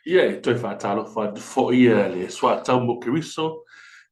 Ia toi whaatalo fo ia le swa tau mo kiriso.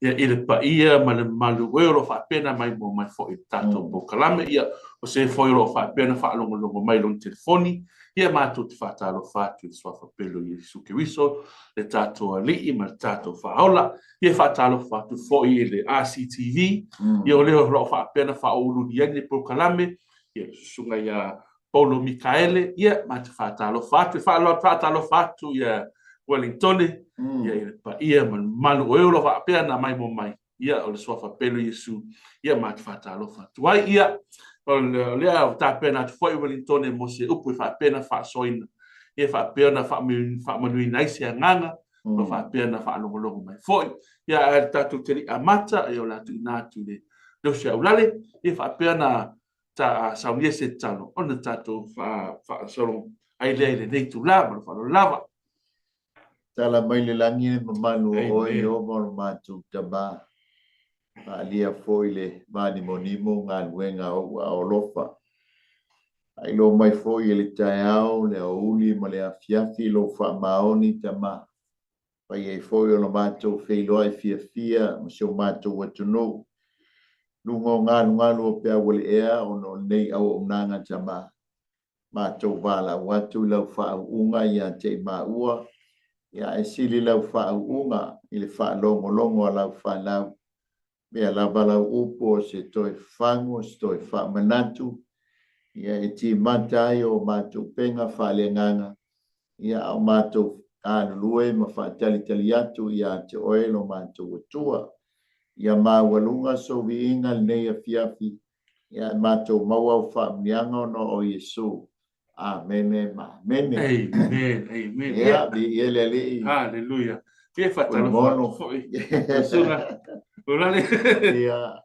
Ia i le pa ia ma le malu euro whaapena mai mo mai fo i tato po kalame. Ia o se fo euro whaapena whaalongo mai lon telefoni. Ia mātou te whaatalo whaatu i swa whapelo i su kiriso. Le tato a lii ma le tato whaola. Ia whaatalo whaatu fo i le RCTV. Ia o leo roa whaapena whaolu ni ane po kalame. Ia sunga ia Paulo Mikaele, ia mate whaatalo whatu, whaatalo whatu, ia Wellington, ia i pa ia malu o euro whaapea na mai mo mai, ia o le swafa pelo Yesu, ia mate whaatalo whatu. Ai ia, o lea o tāpena atu fwoi Wellington mo se upu i whaapena whaasoina, ia whaapea na whaamanui naisi a nganga, o whaapea na whaalongolongo mai fwoi, ia a tatu teri amata, ia o latu inatu le dosia ulale, ia whaapea na ta saunia se tano ona tato fa solo ai le nei tu lava fa lo lava tala mai le langi le mamalu o yo mo matu taba alia foile mani monimo nga luenga o lofa ai lo mai foi le taiao le uli ma le afiafi lo fa maoni tama pai ai foi o matu feilo ai fia mo se matu watuno lungo ngalu o pe wale ea ono nei au nanga chama ma to vala watu lau fa unga ya te ma ua ya esili lau fa unga ile fa longo lau fa lau me la bala upo se toi fango stoi fa manatu ya eti matai o matu penga fa le nganga ya o matu lue ma fa tali atu ya te oelo matu tua ia mawalunga so viinga nei afiafi ia mato maua fa mianga no o Yesu amen amen ia bi ele hallelujah ia fatalo foi sunga olale ia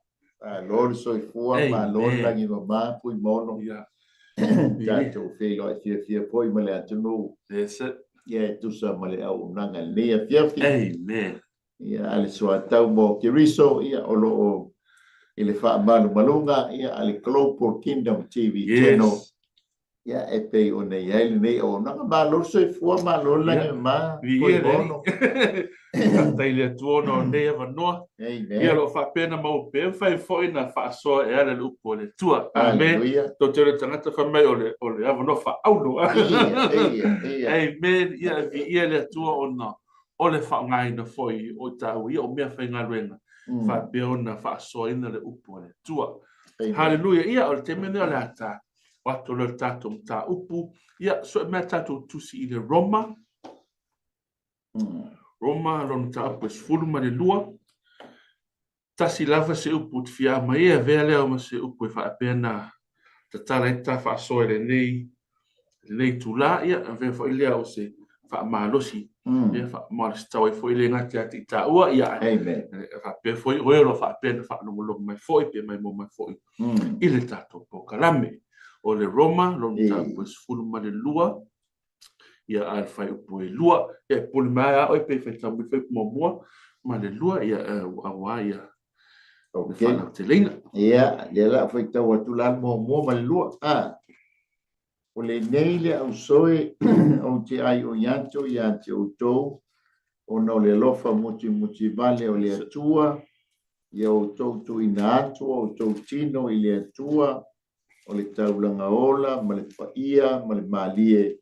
lord so fua ma lord lagi mama pui mono ia tato felo fia poi male atunu ia tu sa male au nanga nei afiafi amen ia ale soa tau mo kiriso ia o loo ile wha malunga ia ale Global Kingdom TV channel ia e pei o nei ele nei o nanga malo so fua malo lange ma poi bono taile tuono nei avanoa ia lo fa pena mo pe fai foi na fa so e ale lupo le tua amen to te le tangata fa mai o le avanoa fa aulo amen ia le tua ona o le whaongai na foi o tau i o mea whainga ruenga wha peona wha soina le upu le tua. Hallelujah. Ia o le te mene o le ata wato le tato mta upu. Ia so e mea tato tusi i le Roma. Roma lona ta upu e sfulu ma le lua. Tasi lava se upu te fia ma ia vea leo ma se upu e wha apena ta tala i ta wha soe le nei tu la. Ia a vea wha ilea o se wha malosi. Ia fa mo sta e foi le ngati ati ta ua ia fa pe foi o fa pe fa no lo mai foi pe mai mo mai foi ile tato po kalame o le Roma lo ta pues full ma le lua ia al fai po e lua e pol mai o pe fe ta mo fe mo ma le lua ia awa ia okay telina ia la foi ta wa tu la mo ma le lua o le nei le au soe o te ai o yanto ia te o tou o no le lofa muti vale o le atua ia o tou tu ina atu o tou tino i le atua o le taulanga ola ma le paia ma le malie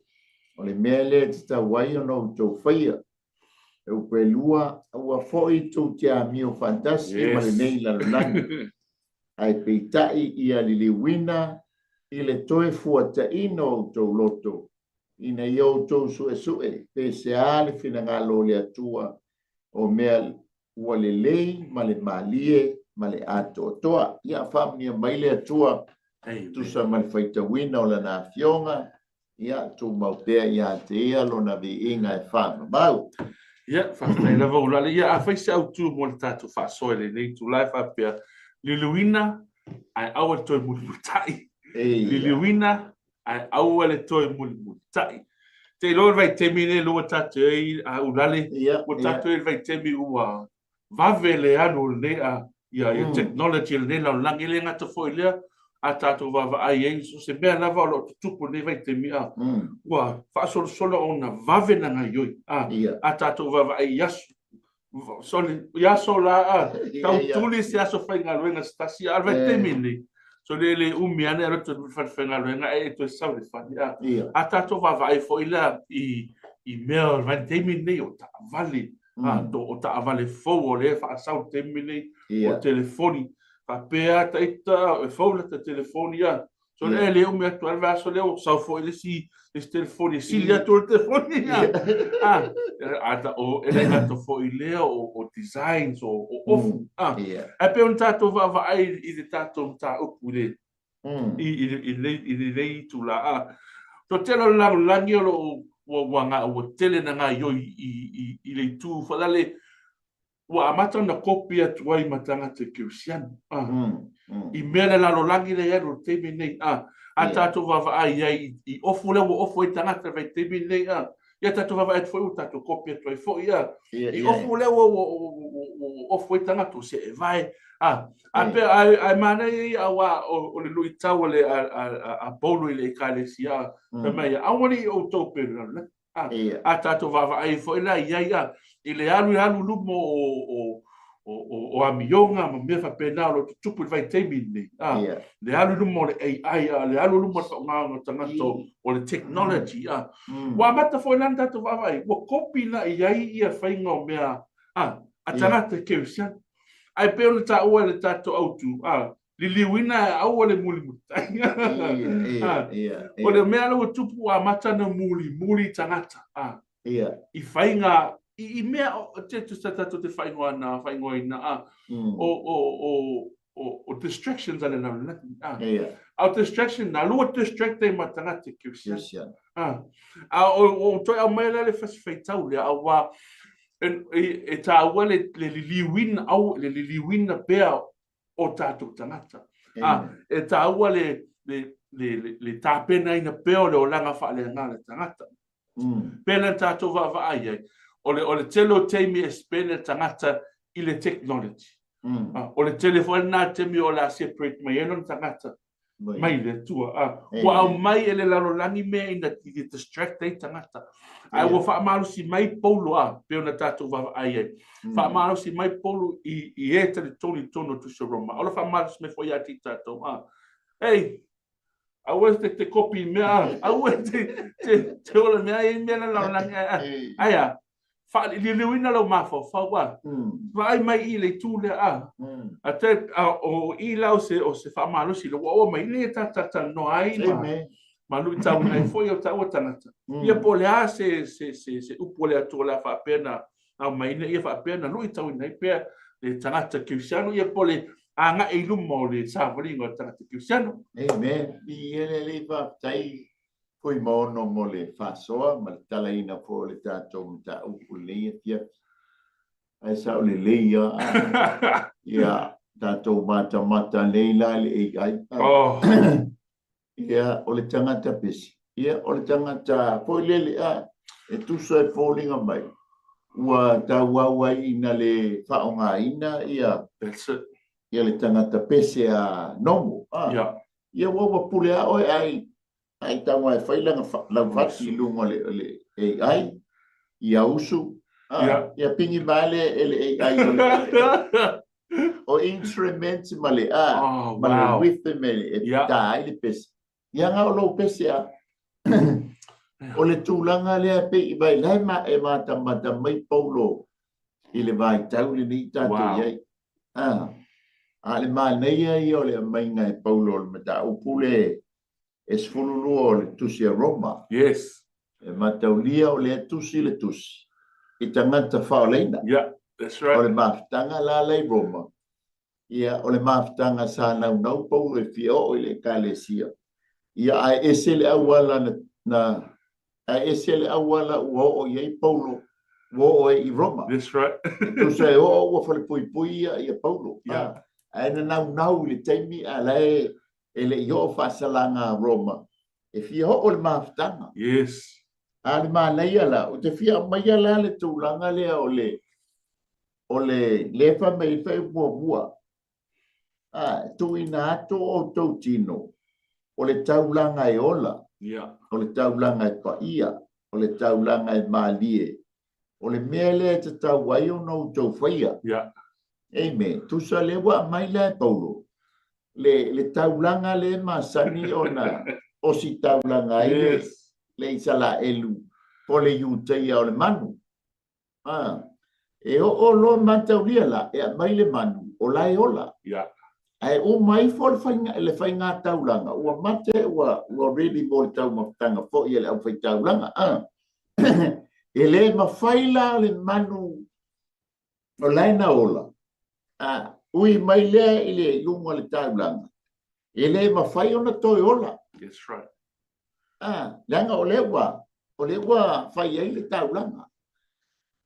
o le mele te tawai o no tou faia e o pelua ua foi tou te amio fantasi ma le nei la langi ai peitai ia liliwina i le toe fuata ino tau loto. Ina iau tau sue pe se ale fina ngalo le atua o mea ua le lei ma le malie ma le ato toa. Ia whamnia mai le atua tu sa mal faita wina o la na fionga. Ia tu maupea ia te ia lo na vi inga e whama mau. Ia whafai lava ulale. Ia a whaise au tu mo le tatu whasoele nei tu lai whapea. Liluina ai awa toi mutai. Liliwina ai aua le toe muli tai te lo vai te mine lo tatu a ulale o tatu vai te mi ua vave le anu le a ia technology le la langi le ngata foi le a tātou vava'ai ai so se mea lava o lo tutupu nei vai te mia ua fa'asolosolo ona vave na ngaioi a tātou vava'ai asu soli yaso la tau tuli se aso whaingaluenga stasi a vai te mini so le umi ane a roto whaingaluenga e to sau le whani a tātou vava'ai fo ila i mea vai te mini o ta vali o ta vale fou o le whaasau te mini o telefoni pea taita e faula ta telefonia so le umi atu alva so le o sau fo ile si telefoni si le atu telefoni ata o ele gato fo ile o designs o ofu e pe un tato va ai i de tato ta opule i le tu la to telo la langi o wanga o tele na nga yo i le tu fa dale wa amata na kopia tuai matanga te kiusiano i mele la lo langi le ero te nei a tato va ai i ofu le ofu i tangata vai te nei ia tato va ai foi tato kopia tuai foi i ofu le ofu i tangata se vai a pe ai mana i awa o le lui tau le a bolo i le kalesia pe mai a wani o tope a tato va ai foi la ia i le alu lumo o amionga ma me fa pena lo tupu vai te mini le alu lumo le AI le alu lumo fa nga tangato o le technology wa mata foi landa to vai wa copy na ia fainga o mea a tanata ke usia ai pe o ta o le tato autu liliwina au le muli o le mea lo tupu wa mata na muli tanata i fainga i mea te tato te whaingoa ina o distractions ane na au distraction na lua distracte matanga te kiusia o toi au maila le fasifeitau le au wa e ta ua le liliwina pea o tātou tangata e ta ua le tāpena ina pea o le olanga whaaleanga le tangata pena tātou va'ai ai o le telo teimi e spene tangata i le technology. O le telefone na temi o la separate mai enon tangata. Mai le tua. Wa au mai ele lalolangi mea ina ti distract ei tangata. Ai wa whaamaru si mai polo pe ona tātou wa ai. Whaamaru si mai polo i e tali toni tono tu se roma. Ola whaamaru si me foi ati tātou. Hey, awe te kopi mea. Awe te ola mea e mea lalolangi. Aya. Fa li wina lo mafo fa wa vai mai i le tu le ate o i lau se o se fa malo si lo o mai le ta no ai ma lu ta una foi o ta o tanata ia pole a se upole a tola fa pena a mai ne ia fa pena lu ta una pe le tanata cristiano ia pole anga e lu mo le sa volingo tanata cristiano amen i ele va tai foi mono mole fasoa ma talaina fo le tatou ta upule ia ai sa le leia ia tatou mata leila le ai ia o le tangata pesi ia o le tangata foi lele e tu so e falling mai ua taua ina le faonga ina ia ia le tangata pesi a nomo ia wa pule o ai tawa e fai langa la fati lungo le AI ia usu ia pingi vale ele AI o instrument male male with the male dai le pes ia nga lo pes ia o le tulanga le pe i vai lai ma e mata mai paulo i le vai tau le ni tatu ia ale mal nei ia o le mai ngai paulo le mata upule es fululu le tusi a Roma. Yes. E mataulia o le tusi le tusi. I tangata whaoleina. Yeah, that's right. O le maftanga la lei Roma. Ia o le maftanga sa nau paulo e fio o le kalesia. Ia ai esele awala ai esele awala o iei paulo o i Roma. That's right. Tusi o fale pui ia paulo. Yeah. Ai nau le taimi a lei ele yo fasalanga Roma e fia o le maftanga yes ale malaya la o te fia mai la le tulanga le o le fa mai fa bua tuina ato o tau tino. O le taulanga e ola. O le taulanga e paia. O le taulanga e malie. O le mele te tau ai o no tau whaia. Amen. Tusa le wa mai le Paulo. Le taulanga le masani ona o si taulanga ai le isala elu. Po le yutai o le manu. E o lo mantaulia la e mai le manu o la e ola. Ai o mai for le fainga taulanga o mate o really mo tau mafutanga fo i le au fai taulanga. E le mafaila le manu o laina ola. Ui mai le i le lunga le taulanga. E le mafai ona toi ola. That's right. Langa o lewa fai ai le taulanga.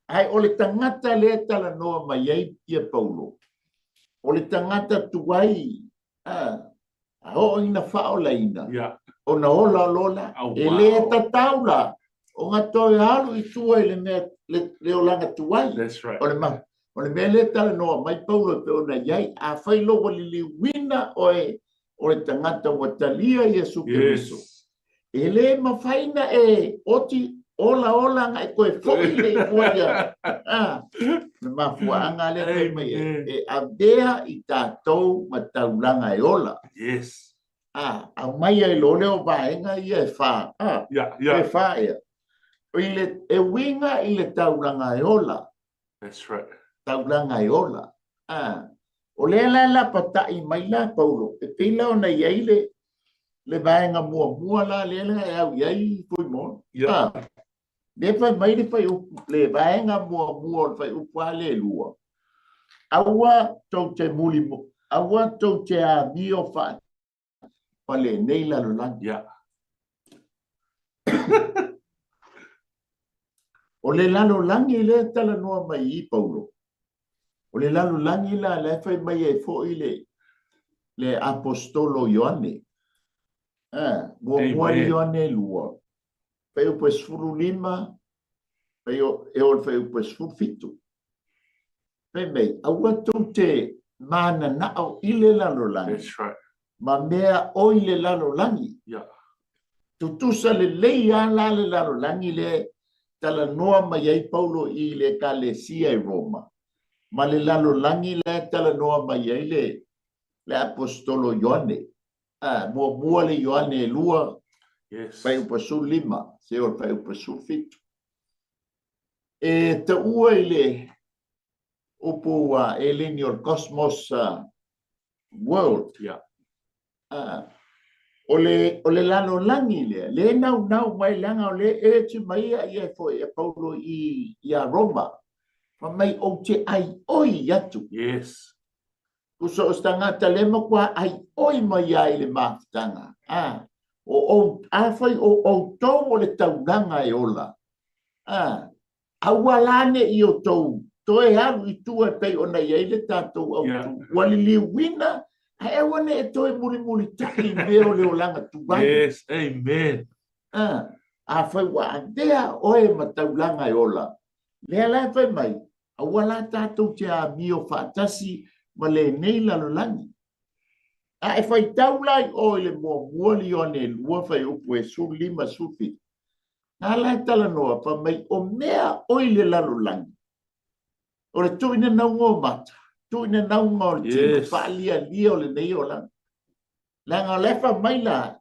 Ai o le tangata le tala noa mai ai ia Paulo. O le tangata tuai. O ina whao laina. O na ola lola. E le ta taula. O ngā toi halu i tua i le olanga tuai. That's right. O le mea le tala noa mai Paulo pe ona iai. A whailo wali li wina o le tangata watalia Iesu Keriso. E le mawhaina e oti ola ngai koe fo'i le ipuaia. Na mafuanga le koe mai e avea i tātou mataulanga e ola. Yes. Au mai ai lole o vaenga ia e wha. E wha ia. E winga i le taulanga e ola. That's right. Taulanga e ola. O le la patai mai la Paulo. E pila o na iai le vaenga mua la le e au iai pui mo. Le fai mai le fai le vaenga mua fai upua le lua. Aua tau te muli mo. Aua tau te a mio fa. Pa le nei la lolangi. O le lalo langi le tala noa mai I Paulo. O le lalo langi la le fai mai e fo I le apostolo Ioane. Mua Ioane lua. Fai upo esfuru lima. Fai o fai upo esfuru fitu. Fai mei. Aua tau te mana nao I le lalo langi. That's right. Ma mea o I le lalo langi. Tutusa le leia la le lalo langi le tala noa mai ai Paulo I le kalesia I Roma. Ma le lalo langi le tala noa mai ai le apostolo Ioane. Mua le Ioane lua. Fai upa su lima. Se o fai upa su fitu. E te ua I le upu Elenior Cosmos World. O le lalo langi le nau mai langa o le te mai ia foi e Paulo I a Roma. Ma mai o te ai oi atu. Yes. Kuso ostanga talema kwa ai oi mai ai le maftanga. Fai o tau o le taulanga e ola. Awalane I o tau. Toe haru I tua pei ona iai le tātou au tu. Walili wina. E wane e toi muri taki meo leo langa tuwai. Yes, amen. Fai wa andea oe mataulanga e ola. Lea la fai mai. A wala tātou te a mio whaatasi ma le nei lalolangi. E fai taulai oe le mua li one lua fai upu e su lima sufi. Nga la tala noa pa mai o mea oe le lalolangi. O le tuina na ngō mata. Tu ina naunga o te whaalia o le nei o lang. Langa lefa mai la.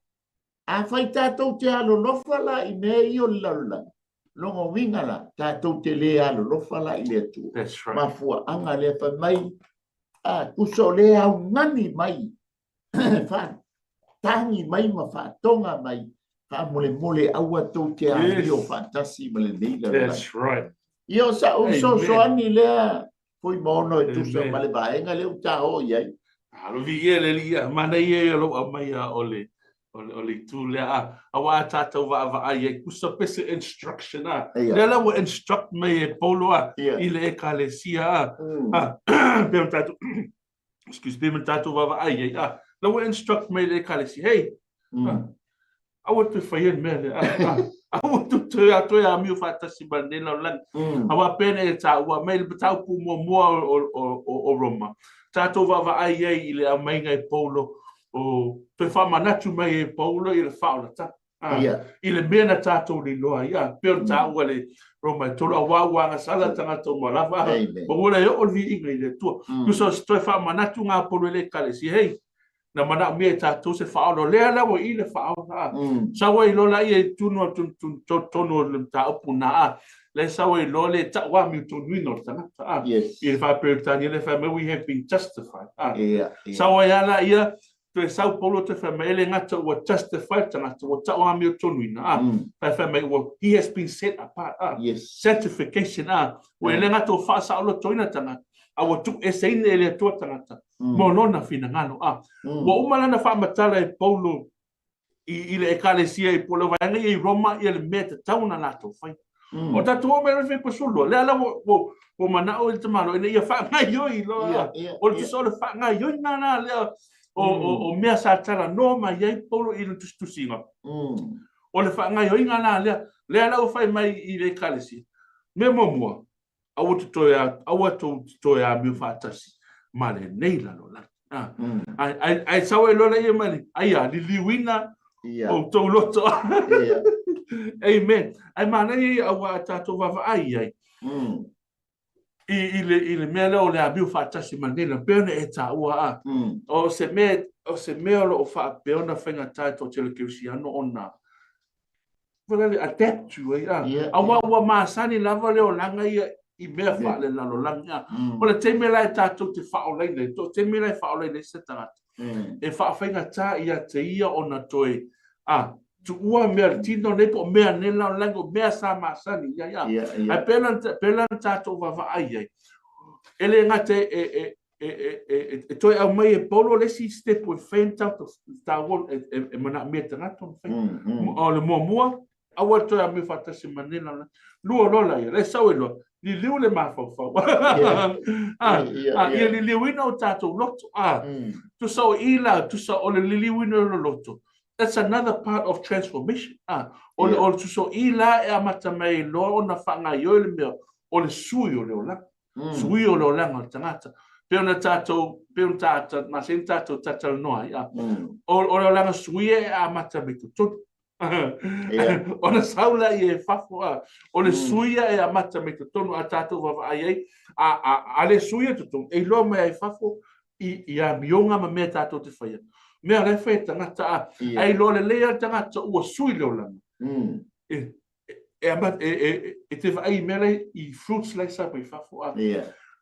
A whai tātou te alo lofa la I mea I o le lalulang. Longo winga la. Tātou te le alo lofa la I le atu. That's right. Mafua anga lefa mai. Kuso le au ngani mai. Tangi mai ma whaatonga mai. Mole aua tau te ali o fantasi ma le nei lalulang. That's right. Io sa uso soani lea. Foi mono e tusa male vaenga le uta o iai. Alo vi le lia mana ie lo mai ole tu le a wa tata va ai kusa pese instruction le la wa instruct me Paulo I le kalesia bem tatu excuse bem tatu va ai la wa instruct me le kalesia hey I want to find me I want to a mi fatasi bandela lan awa pene ta wa mail betau pu mo o Roma tātou wawai ai i le amainga e Paulo o toi whamanatu mai e Paulo i le whaolata. I le mea na tātou ni loa ia. Peo tā ua le roma e tolo a wāwanga sala tangata o malawa. Ma ua le o li inga i le tua. Kuso toi whamanatu ngā polo le kale si hei. Na mana mea tātou se whaolo. Lea lawa i le whaolo. Sawa i lola i e tunu tonu le tā upu na a. Le sawa i lola e tawa mi tonu ino tangata. I le whaperitani le whamea we have been justified. Sawa i ala ia. Te sau polo te whamele ngata ua justified tangata ua tawa mi o tonu ina. He has been set apart. Sanctification. Ua ele ngata o whaasa alo toina tangata. Awa tuk e seine ele atua tangata. Monona fina ngano. Ua umalana whaamatala e Paulo i le ekalesia i polo vaianga i Roma i le mea te tauna nato whai. O tatu o mea rewhi pasulu. Le ala o manao i te malo. Ina ia whaangai yoi loa. O le tuso le whaangai yoi nana lea. O mea sa tala no mai iai Paulo i le tustusinga. O le whaangai yoi nana lea. Le ala o whai mai i le ekalesia. Me mua. Awa tutoe a miu whaatasi. Ma le nei lalo la. Ai sawa e lola ia mani. Aia, li liwina o tau loto. Amen. Ai mana i awa tātou wawa ai ai. I le mea leo le a miu whaatasi ma nei la. Beona e tā ua a. O se mea lo o wha beona whenga tai to tele kiusiano o nā. Wala le adapt to ai a. Awa ua maasani lava leo langa ia I mea whaale lalo langa. Ola te mea lai tātou te whaolei nei. Te mea lai whaolei nei se tangata. E whaawhenga tā ia te ia o na toi. Tu ua mea tino nei po mea ne lao lango mea sa maasani. Ai pelan tātou wawa ai ai. Ele ngate e toi au mai e Paulo lesi step o whenta ta wol e mana mea tangata. O le mua. Awa toi a me whatasi manela. Lua lola ia. Le sau e loa. Ni liu le mafau. Ia li liuina o tātou loto. Tu sa o ila, tu sa o le liuina o loto. That's another part of transformation. O tu sa o ila e amata mai loa o na whanga i le mea o le sui o le olanga. Sui o le olanga o tangata. Peona tātou, masen tātou tātou noa. O le olanga sui e amata mai tutu. O na saula I e whafua. O le suia e amata me te tonu a tātou wawa ai ai. A le suia te tonu. E loa mea e whafua I a mionga ma mea tātou te whaia. Mea le whai tangata a. Ai loa le lea tangata ua sui leo langa. E te wai mea lei I fruits lei sa pai whafua.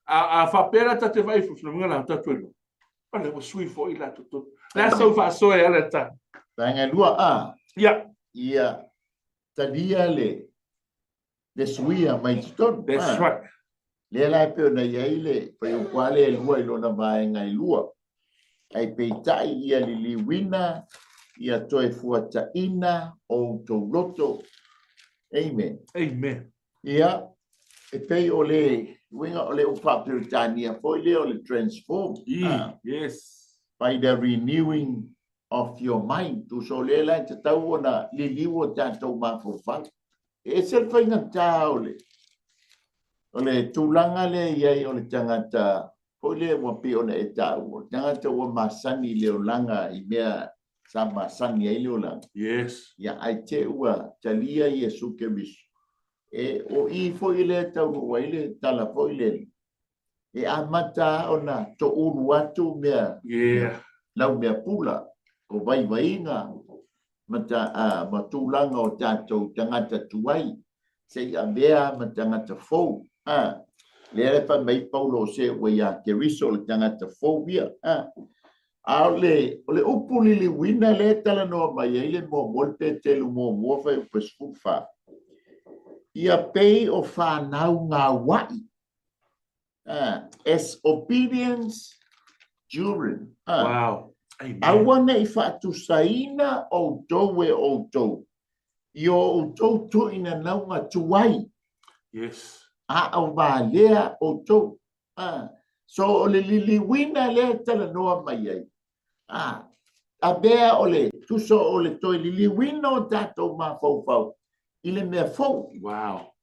A whapera ta te wai fruits. Na mga la tātou ilo. A le ua sui fo I la tutu. Le sau whaasoe ala ta. Tanga lua a. Ia. Tadia le suia mai tuton. That's right. Le la pe na iai le pe o kwale lua I lona vai ngai lua. Ai pe tai ia li liwina ia toe fuata ina o to loto. Amen. Ia e pe o le winga o le o papiritania foi le o le transform. Yes. By the renewing of your mind tu so le la te tau ona li liwo tātou mafofang. E se whainga tā ole. Ole tūlanga le iai ole tangata. Ko le wapi ona e tāu. Tangata ua masani leo langa I mea sa masani ai leo langa. Yes. Ia ai te ua talia Iesu Keriso. E o I foi le tau waile tala foi le. E amata ona to uru atu mea. Lau mea pula. O vai vainga mata matulanga o tātou tangata tuai sei a mea ma tangata fou le pa mai Paulo se we a Keriso le tangata fou via ole upu li wina le tala no mai ele mo molte te lu mo fa pesfufa ia pei o fa nau nga wai as obedience during wow. Awana I whaatu saina o tau e o tau. I o tau to ina naunga tuai. Yes. Au wā lea o tau. So o le liliwina lea tala noa mai ai. A bea o le tuso o le toi liliwina o tātou mā fau. I le mea fau. Wow.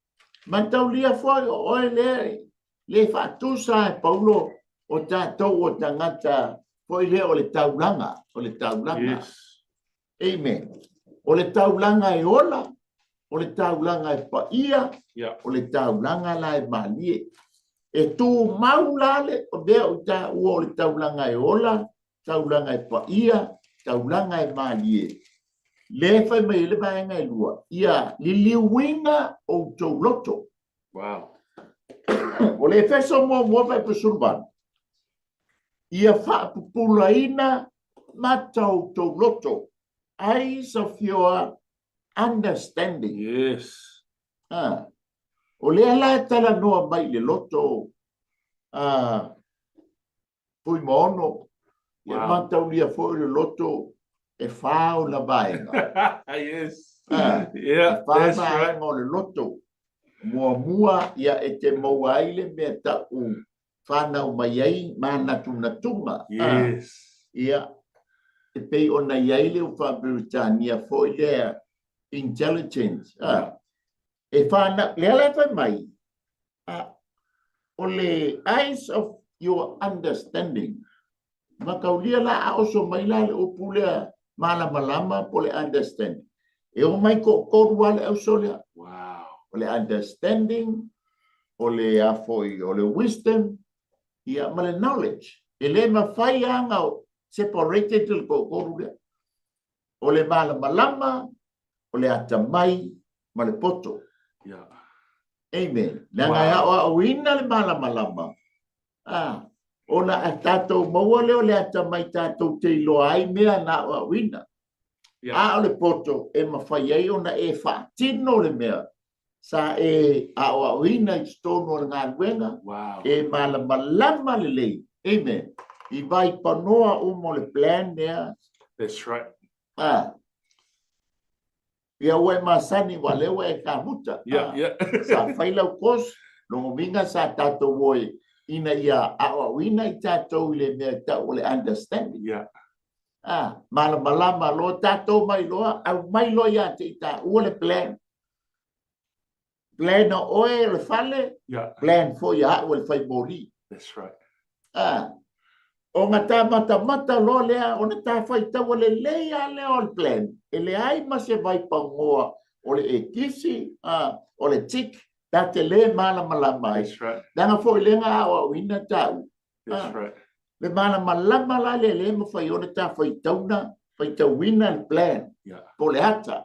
Mantau lia fau o le whaatu sa e Paulo. o tātou o tangata po ile o le taulanga, o le taulanga. Yes. Amen. O le taulanga e ola, o le taulanga e paia, Yeah. o le taulanga la e malie. E tu maulale o dea o ta o le taulanga e ola, taulanga e paia, taulanga e malie. Le fai mai le vaenga e lua. Ia liliuinga o tau loto. Wow. O le feso mo fai pesurban. Ia fa pupulaina matau tau loto. Eyes of your understanding. Yes. O le ala tala noa mai le loto. Pui mono. Ia matau lia foi le loto. E whao na vaenga. Yes. Yeah, that's right. O le loto. Mua ia e te maua aile mea tau whanau mai ai mana tunatunga. Yes. Ia e pei o na iaile o Whabiritania foi lea intelligence. E whana, lea lea whai mai. O le eyes of your understanding. Makaulia la aoso mai la le opulea malama po le understanding. E o mai ko korua le ausolea. Wow. O le understanding, o le afoi, o le wisdom, ia ma le knowledge. E le mawhai anga o separated til ko korua. O le malama, o le atamai, ma le poto. Yeah. Amen. Nanga ia o ina le malama. Ona a tātou maua leo le atamai tātou te iloa ai mea na o wina. A o le poto e mawhai ai ona e whaatino le mea. Sa e a o wina i stono le ngā ruenga. Wow. E malama le lei. Amen. I vai panoa mo le plan nea. That's right. Ia ue masani wa lewa e ka muta. Yeah. Sa whailau kos, longo minga sa tātou woe. Ina ia a wina I tātou le mea tau le understanding. Yeah. Malama lo tātou mai loa, au mai loa ia te ita ua le plan. Plan o oe le fale, plan fo ia ua le fai mori. That's right. O ngā tā mata lo lea, o na tā fai tau le lea lea o le plan. E le ai ma se vai pangoa o le e kisi, o le tik, tā te le malama. That's right. Danga fo I lenga o wina tau. That's right. Le malama la le ma fai ona tā fai tauna, fai tau wina le plan. Yeah. Po le hata.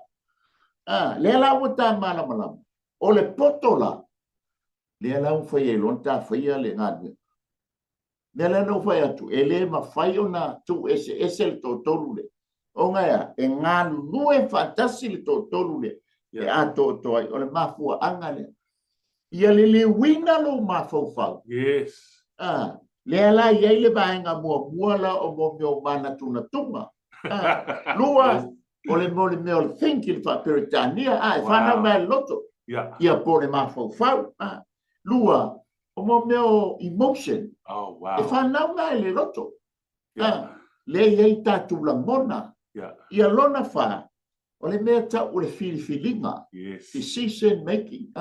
Le la o tā malama. O le poto la. Le la o fai e lon tā fai a le ngāne. Le la no fai atu. E le ma fai ona tu ese le tōtolu le. O ngaia, e ngānu nue fantasi le tōtolu le. E a tōtoi, o le mafua anga le. Ia le wina lo mafau. Yes. Le ala iai le vaenga mua la o mo meo mana tunatunga. Lua, o le meo le thinking fa Peritania, e whana mai loto. Ia po le mafau. Lua, o mo meo emotion. Oh, wow. E whana mai le loto. Le iai tatu la mona. Ia lona wha, o le mea ta o le feelinga. Yes. Decision making.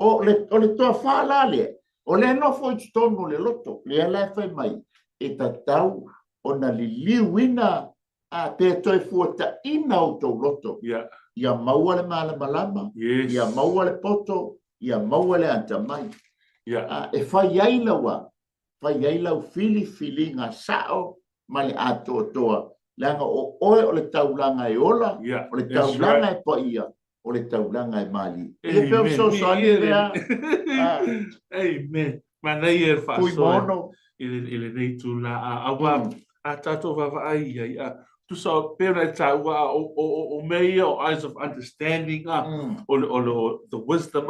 O le toa wha la le. O le no foi tonu le loto, le ala fai mai, e tatau o na liliuina a te toi fuata ina o tau loto. Ia maua le malama, ia maua le poto, ia maua le antamai. E fai ailau fili ngā sao ma le ato toa. Langa o oe o le taulanga e ola, o le taulanga e paia. O le taulanga e mali. E peo so soani rea. Amen. Manai e wha Pui mono. Ile nei tu la awa a tato wawa ai. Tu sa pera ta wa o mei o eyes of understanding o the wisdom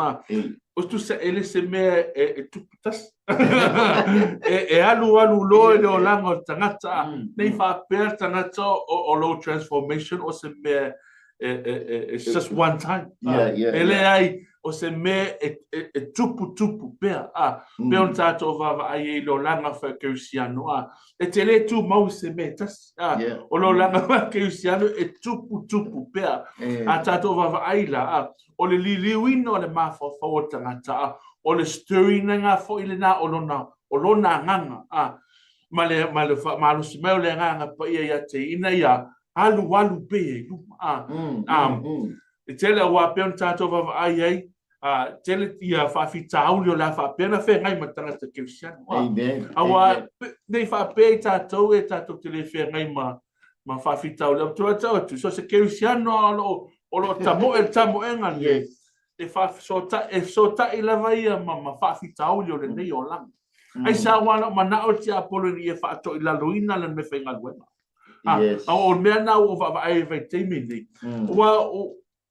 o tu sa ele se me tu tas e alu lo e o lango tangata nei fa per tangata o lo transformation o se me it's just one time. Ele ai o se me tupu pea pe on tato vava ai lo langa fa Cristiano e te le tu mau se me tas o lo langa fa Cristiano e tupu pea a tato vava ai la o le liliuino le mafa fa o tangata o le stirring nga fo ile na o o lona nganga male smell le nganga pa ia te ina ia alu pe e tele wa pe on tato va ai tele ia fa fitau le la fa pena fe ngai matanga te Cristiano awa nei fa pe tato e tato tele fe ngai ma fa fitau le tu so se Cristiano o lo tamo enga e fa sota i lava ia ma fa fitau le nei o lang ai sa wala mana o tia polo ni e fa to i la luina le me fe ngai wena o me na o va ai vai te mini wa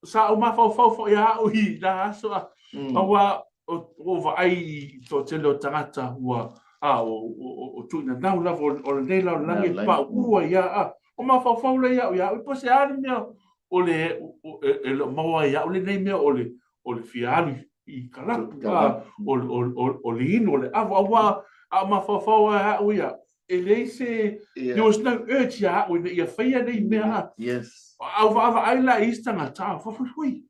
sa o ma fa ya o hi da so wa o va ai to te lo tangata wa o tu na na la o le la la pa ua ya o ma fa le ya o po se ari me o le lo mo ya o le nei me o le fiali i kala o le ino le wa ma fa ya o ya ele se there was no urge ya when you feia nei me va ai la istanga ta fa hui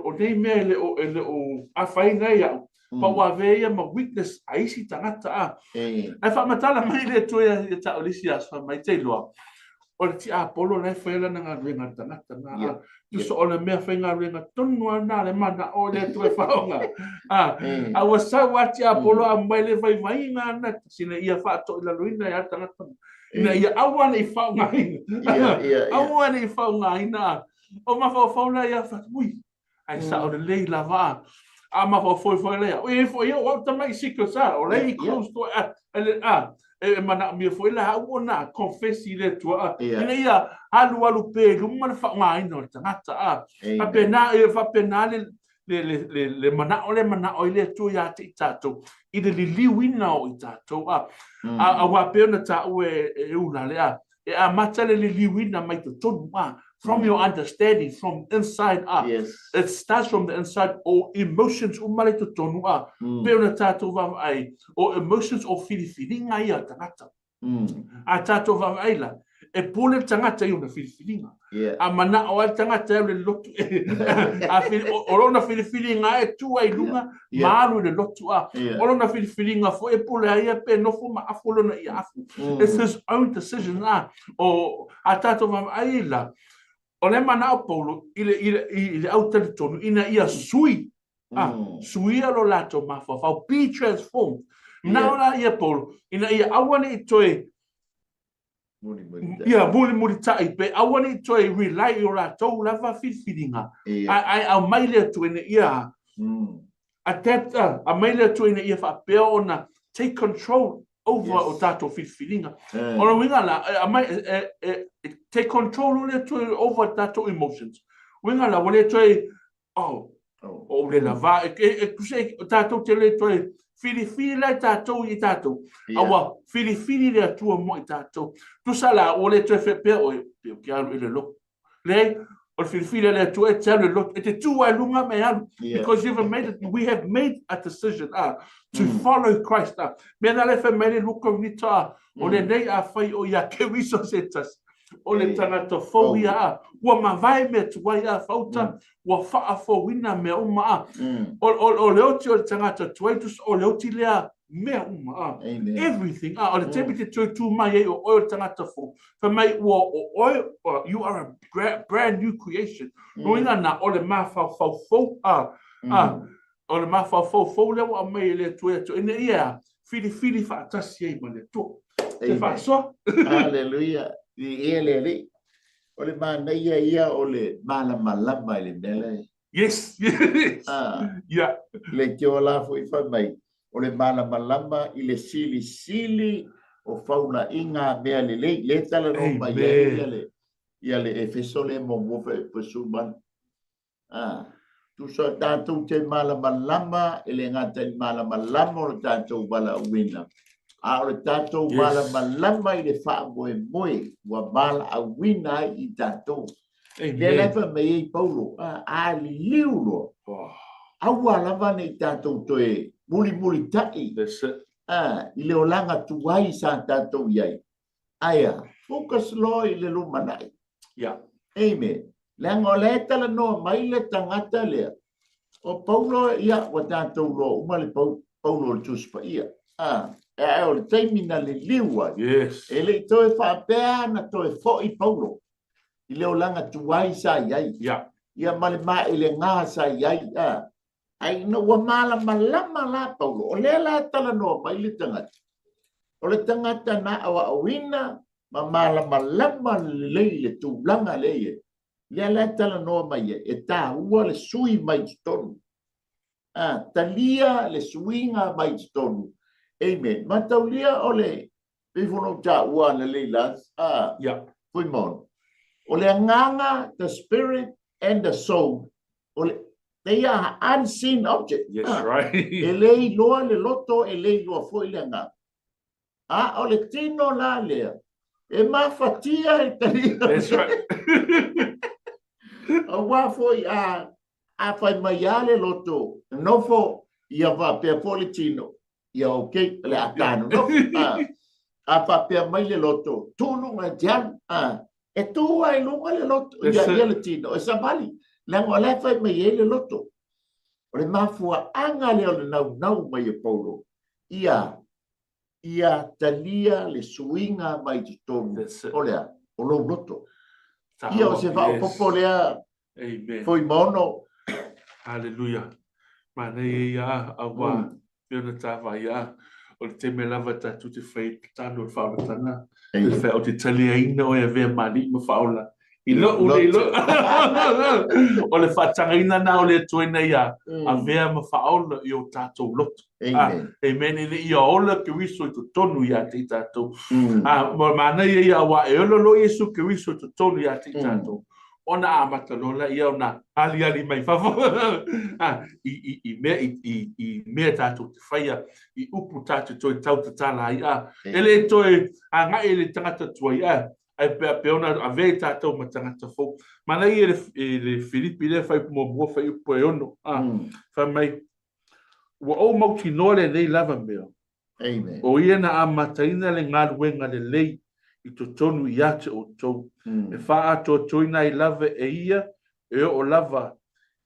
o nei me le o a fai nei ya pa wa veia ma weakness ai si tangata e fa matala mai le to ya ta olisia fa mai te lo o ti apolo le fela na nga tangata na tu so ole me fa nga renga tonu na le mana o le to fa nga a was sa wa ti apolo a mai le vai nga na sina ia fa to la luina ya tangata na ia awana i fa nga awana i fa nga ina o ma fa la ya fa ui ai sa o le lava ma fa le o fo ia o ta mai siklo sa o le close to e mana mi foi la ona confessi le tua ina ia alu pe lu ma fa nga ina tangata a pena e fa penale le mana o le tu ya ti tato i le liwina o tato a wa pe na ta e una le e a mata le liwina mai to tonu from your understanding from inside up it starts from the inside or emotions umale to tonu pe na tato va ai or emotions or feeling ai tangata a tato va ai la e pule tangata i una feeling a mana o tangata le lotu a o lona feeling ai tu ai lunga malu le lotu o lona feeling fo e pule ai pe no fo ma afolo na i afu it's his own decision o a tato va ai la o le mana o polo ile au tele tonu ina ia sui sui lo lato ma fa be transformed now la ia polo ina ia awane i toe muli tai pe awane i toe rely o lato lava filinga ai au mai le tu ina ia adapt a mai le tu ina ia fa pe ona take control over o tato filinga ona winga la take control over tato emotions winga la wale toi o le lava e kuse tato tele toi fili la tato i tato awa fili le tua mo i tato tu sala wale toi fe pe o ke alu le lo le o fili le tua e tele lo e te tua lunga me alu because we have made a decision to follow Christ me na le fe me lu komita o le nei a fai o ya ke wiso setas o le tangata fo ia wa ma vai me tu wa ia fauta wa fa fo wina me uma o le oti o tangata tu o le oti lea me uma everything o le tebite tu mai o tangata fo for mai o you are a brand new creation no ina na o le ma fa fo o le ma fa fo le wa mai le tu ina ia fili fa tasi ai ma le tu te fa so hallelujah di ele ole mana ia ole mala malama le dele yes yeah le kiola foi fa mai ole mala malama ile sili o fauna inga me le tala no mai ia le efeso le mo fe suban tu so tanto te mala malama ele ngata mala malama o tanto bala wina a tato mala malama i le fa moe wa mala a wina i tato le lefa me i paulo a liulo a wala va nei tato toe muli tai i le olanga tuai sa tato iai aya focus lo i le lumanai amen le ngoleta le no mai le tangata le O Paulo ia wa tātou lo uma le Paulo le tuspa ia. O le taimina le liwa. Yes. E le toe whapea na toe fo'i Paulo. I leo langa tuai sa iai. Yeah. Ia male ma ele ngā sa iai. Ai no wa mala malama la Paulo. O le la tala no mai le tangata. O le tangata na awa awina ma mala malama le tūlanga le. Le la tala no mai e tā ua le sui mai tonu. Talia le suinga mai tonu. Amen. Mataulia ole bifono ta ua na le las. Yeah. Fuimon. Ole nganga, the spirit and the soul. Ole they are unseen objects. Yes, right. Ele loa le loto ele loa foi le nganga. Ole tino la le. E mafatia e talia. That's right. Wa foi a fai maiale loto. No fo ia va pe politino. Ia okay le atano. No. A fa pe mai le loto. Tulu nga jam. E tu ai lunga le loto. Ia le tino. E sa mali. Lango le fai maiale loto. O le mafua anga le o le nau mai e Paulo. Ia talia le suinga mai te tonu. Olea, o lo loto. Ia o se vau popolea. Amen. Foi mono. Hallelujah. Mana ia awa. Piona tawa ia. O le te me lava tatu te whai tano o whaulatanga. Te whai o te tali aina o e vea mali ma whaula. Ilo ule ilo. O le whatangaina na o le tuena ia. A vea ma whaula i o tātou loto. Amen. Amen. Ia ola ke wiso i to tonu ia te tātou. Mana ia awa e olo lo Yesu ke wiso i to tonu ia te tātou. Ona a matalola ia ona ali mai fafo. I mea tātou te whaia. I upu tātou toi tau te tala ia. Ele toi a ngai ele tangata tua ia. Ai pe ona a vei tātou ma tangata fo. Mana i le Filipi le whai mua whai upo e ono. Whai mai. Wa o mauti nore nei lava mea. Amen. O ia na a mataina le ngā ruenga le lei. I to tonu i ate o tau. E wha ato toina I lava e ia, e o lava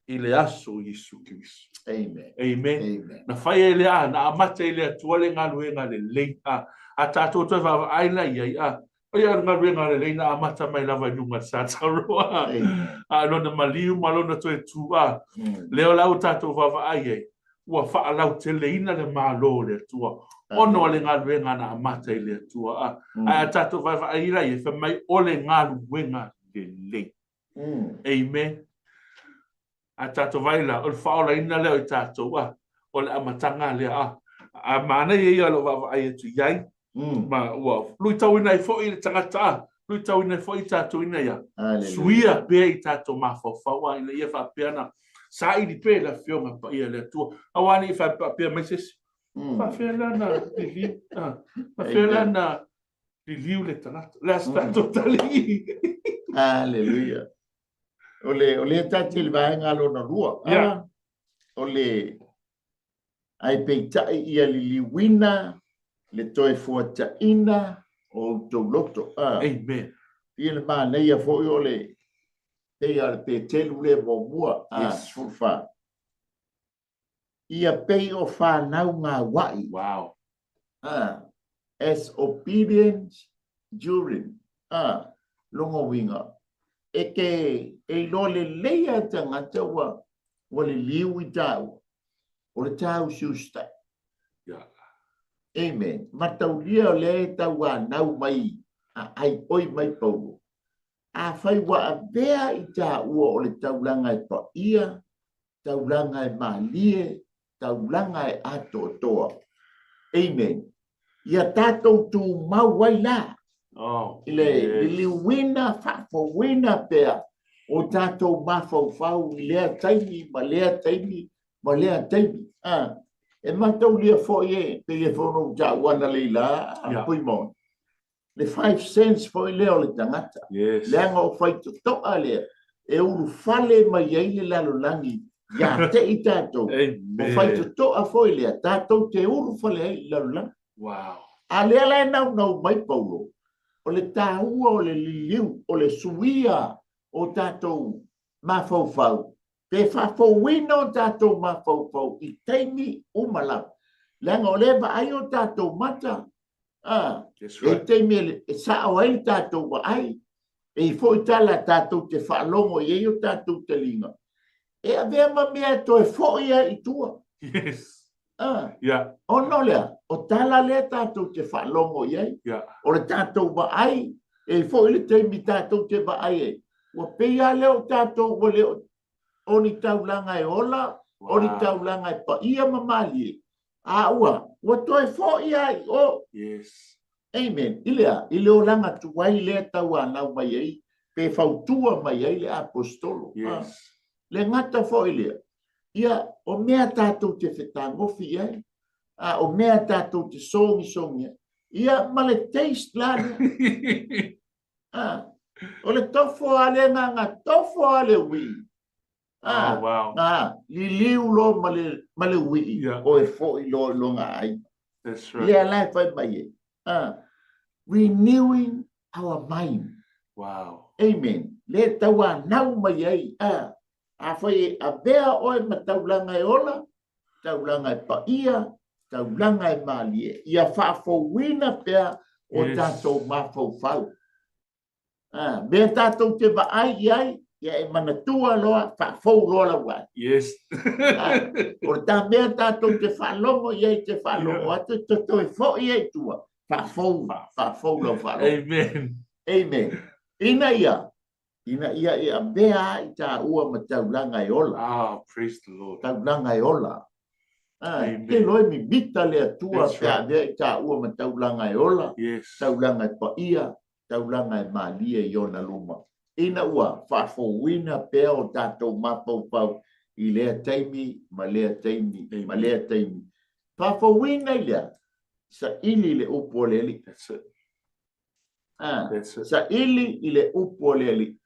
I le aso Yesu Christ. Amen. Amen. Na whai e le a, na amata I le atua le ngā ruenga le lei. A tātou toi wha aina ia. O ia ngā ruenga le lei na amata mai lava nunga sa taroa. A lona maliu, malona toi tua. Leo lau tātou wha aia. Ua wha lau te leina le mālo le atua. Ono le ngā ruenga na amata I le atua. A tātou vai aira I e mai o le ngā ruenga le lei. Amen. A tātou vai la, o le whaola ina leo I tātou o le amatanga le a mana I ea lo wa ai atu iai. Ma ua, lui tau ina I fo I le tangata. Lui tau ina I fo I tātou ina ia. Suia pēr I tātou mawhawhaua ina ia wha pēna. Sa I di pēr la whionga pa ia le atua. Awani I wha pēr mai sesi. Mafela na review le tanata. La sta totali. Hallelujah. Ole tati le vai ngalo na lua. Ole ai peita ia liwina le toe fuata ina o to loto. Amen. Ia ma nei a fo ole te ar pe telu le mo mua fufa. Ia pei o whanau ngā wai. Wow. As obedience during. Longo winga. E lo le leia tangata wa le liu I tau. O le tau siustai. Amen. Matau lia le tau nau mai. Ai oi mai Paulo. A whai wa a bea I tā ua o le taulanga I pa ia. Taulanga I malie. Taulanga e ato toa. Amen. Ia tātou tū mau wai la. Le liwina whawina pēr. O tātou mawhau I lea taimi, ma lea taimi, ma lea taimi. E matau lia fo e, pe le whono tā wana leila, pui mon. Le 5 cents fo I leo le tangata. Leanga o whai to toa lea. E uru fale mai eile lalo langi. Ya te I tātou. O whai to toa foi lea. Tātou te uru fale hei laula. Wow. A lea lai nau mai Paulo. O le tāua o le liliu. O le suia o tātou mawhauwhau. pe whawhino tātou mawhau I teimi umala. Langa o lewa ai o tātou mata. E teimi e sao ai tātou wa ai. E fo I tala tātou te whaalongo I o tātou te linga. E a vea ma mea to e fo ia I tua. Yes. Yeah. O no lea, o tala lea tātou te whaalongo I Yeah. O le tātou wa ai. E fo ili teimi tātou te wa ai e. Wa pea leo tātou wa leo. Oni taulanga e ola, oni taulanga e pa ia mamali. Ua, wa toi fo ia I o. Yes. Amen. Ilea, o langa tuwai lea taua nau mai ei, pe fautua mai ei le apostolo. Yes. Le ngata fo ilea. Ia, o mea tātou te whetangofi ei. O mea tātou te songi. Ia, ma le taste lana. O le tofo ale nganga, tofo ale wi. Wow. Li liu lo male wi. O e fo I lo nga ai. That's right. Le lai fai mai. Renewing our mind. Wow. Amen. Le tawa nau mai ai. A fai a bea oi ma taulanga e ola, taulanga e paia, taulanga e malie. Ia whaafo wina pea o tātou mawhau whau. Bea tātou te vaai ai, ia e manatua loa, whaafou loa la wai. Yes. O tā mea tātou te whalongo iai te whalongo atu, te toi fo iai tua. Whaafou loa whalongo. Amen. Amen. Ina ia ia bea I tā ua ma taulanga e ola. Praise the Lord. Taulanga e ola. Te loi mi bita lea tua pea bea I tā ua ma taulanga e ola. Yes. Taulanga e paia, taulanga e malia I ona luma. Ina ua, whafowina pea o tātou mapau I lea teimi, ma lea teimi, ma lea teimi. Whafowina I lea, sa ili le upo leli. That's it. That's it. Sa ili I le upo leli.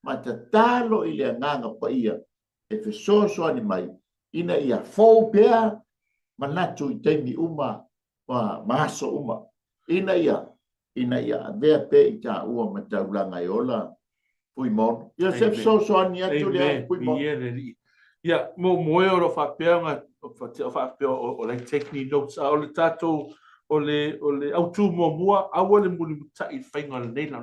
Ma ta talo I le nganga paia, e whesoso ani mai, ina ia fau pea, manatu I teimi uma, maso uma. Ina ia, vea pe I tā ua ma taulanga I ola. Pui mon. Ia se so ani atu le pui mon. Ia mo o lo whapeanga o whapea o le technique notes o le tātou o le autu mua awa le muli mutai whainga le nei lau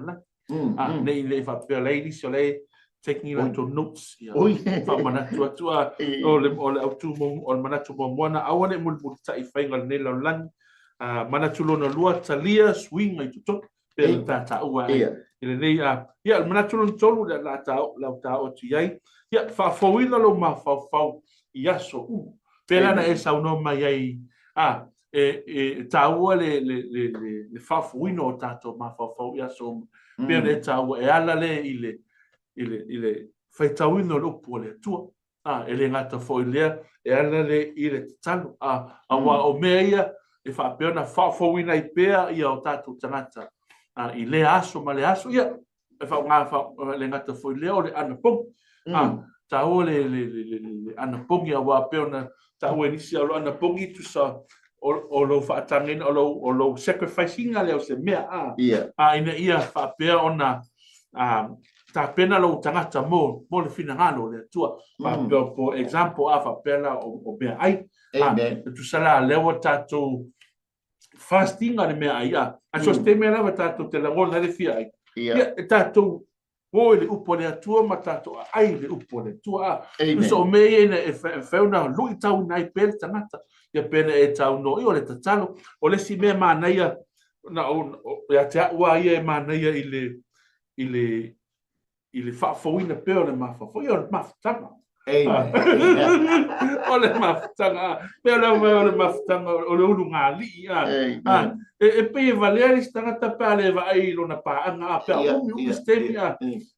nei le whapea ladies o le technique to notes whamanatu atua o le autu o le manatu mua na awa le muli mutai whainga le nei lau lan manatu lona lua talia swing ai tuto pe le tāta ua Ile nei ia le manatu lona tolu le la ta o tu iai ia whawhawina lo ma whawhau I aso pela na e sauno mai ai e taua le whawhawina o tātou ma whawhau I aso pela le taua e ala le I le whaitawina lo po le tua e le ngata fo lea e ala le I le talo wa o mea ia e whapea na whawhawina I pea ia o tātou tangata I le aso ma le aso ia e wha le ngata fo lea o le ana pong tau le ana pongi a wa peona tau nisi o ana pongi tu sa o lo whaatangin o lo sacrificing ale o se mea ina ia whapea ona ta pena lo tangata mo le finangalo le tua whapea for example whapea o mea ai tu sala lewa tatou fasting ale mea ai so ste mea lewa tatou te langona le fia ai ia tatou o le upo le atua ma tatou ai le upo le tua so me ina e fauna lui tau nai pel tangata ia pena e tau no I o le tatalo o le si me manaia na o ia te ua ia e manaia I le whaafawina pe o le mawhawhau o le mawhtanga o le mawhtanga pe o le mawhtanga o le unu ngā li e pe valere stangata pa le vai lona paanga pe umi stemi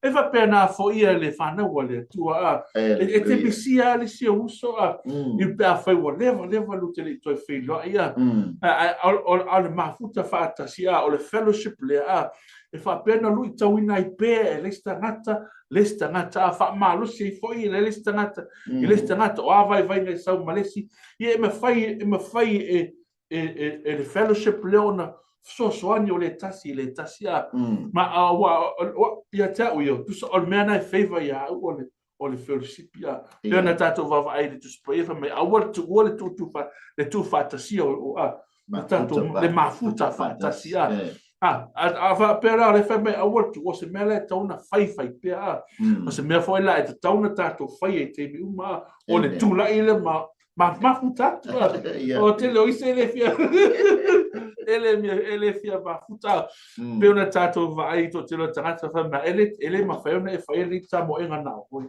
e va pena fo ia le fana o le tua e te bisia le si uso I pe fa o leva lu te le toi fe lo ia o le mafuta fata sia o le fellowship le e fa pena lu tawina I pe le stangata fa malu si fo I le stangata o vai nei sau malesi e me fai e le fellowship leona soani o le tasi ma ia te au tu so o mea nai favor ia o o le felisipia pe na tato va ai le tu spray fa me awal tu wole tu fa tasia o a tato le mafuta fa tasia a fa pera le fa me awal tu o se mele tauna fai pe a o se me foi la e tauna tato fai e te uma o le tu la ile mafuta o te lo ise le fia ele fia mafuta pe ona tato vai to te lo tangata fa ma ele ma fa ona e fa ele tamo e ngana o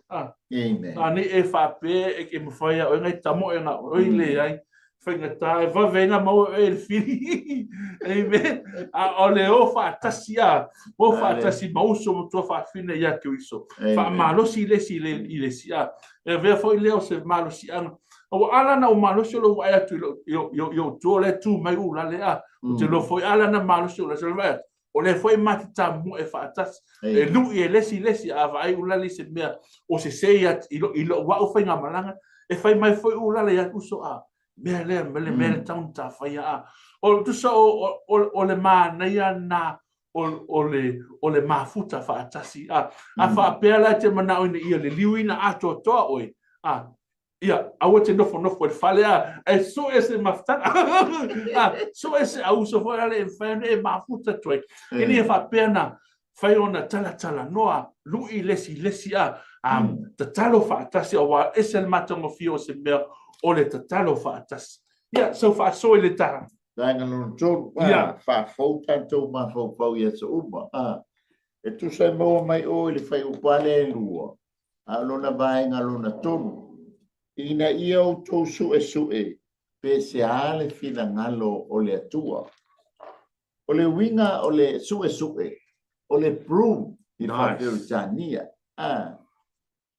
ani e fa pe e ke mo fa ya o ngai tamo e ngana o ile ai fa ta e va venga mo e fili amen a ole o fa tasia mo so to fa fine ya ke iso fa malo si le ile sia e ve fo ile o se malo si an o ala na o malo so lo ai tu yo to le tu mai u la le a te lo foi ala na malo so le va o le foi matita mo e fa tas e lu e lesi a vai u la le se mea o se ia ilo wa o fainga malanga e fai mai foi u la le ya uso a mele taun ta fai a o tu so o le mana ia na o le mafuta fa tasi a fa pela te mana o ia le liuina a to oi ia awa te nofo e fale a e so ese mafuta so ese a uso fo ale e fa e mafuta toi e ni fa pena fai ona tala noa lui lesi a te talo fa tasi o wa ese el matongo fio se mea o le tatalo fa tasi ia so fa so le tara Danga no tō fa fau tanto ma fau ia so uma e tu sai mo mai o le fai upale lua a lona vai nga lona tonu ina ia o tō su e pe se ale fina ngalo o le atua o le winga o le su e o le broom i fa peritania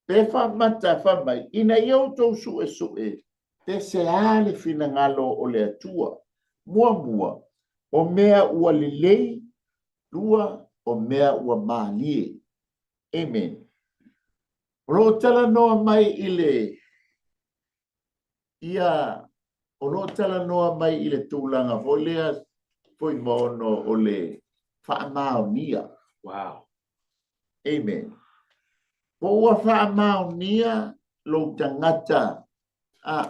pe fa mata fa mai ina ia o tō su e pe se ale fina ngalo o le atua mua o mea ua lelei lua o mea ua malie amen ro tala noa mai ile ia o ro tala noa mai ile tūlanga volea foi mono o le whaamaonia wow amen po ua whaamaonia lo tangata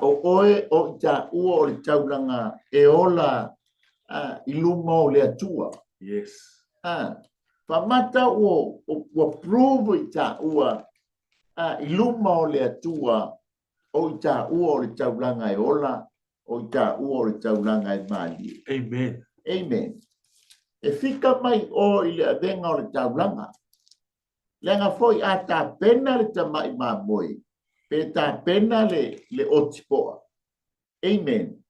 o oe o ta ua o le taulanga e ola i luma o le atua. Yes. Whamata o prove i ta ua i luma o le atua o i ta ua o le taulanga e ola o i ta ua o le taulanga e mali. Amen. Amen. E fika mai o i le avenga o le taulanga. Lenga foi a ta pena le tamai mamoi. Pe ta pena le otipoa. Amen.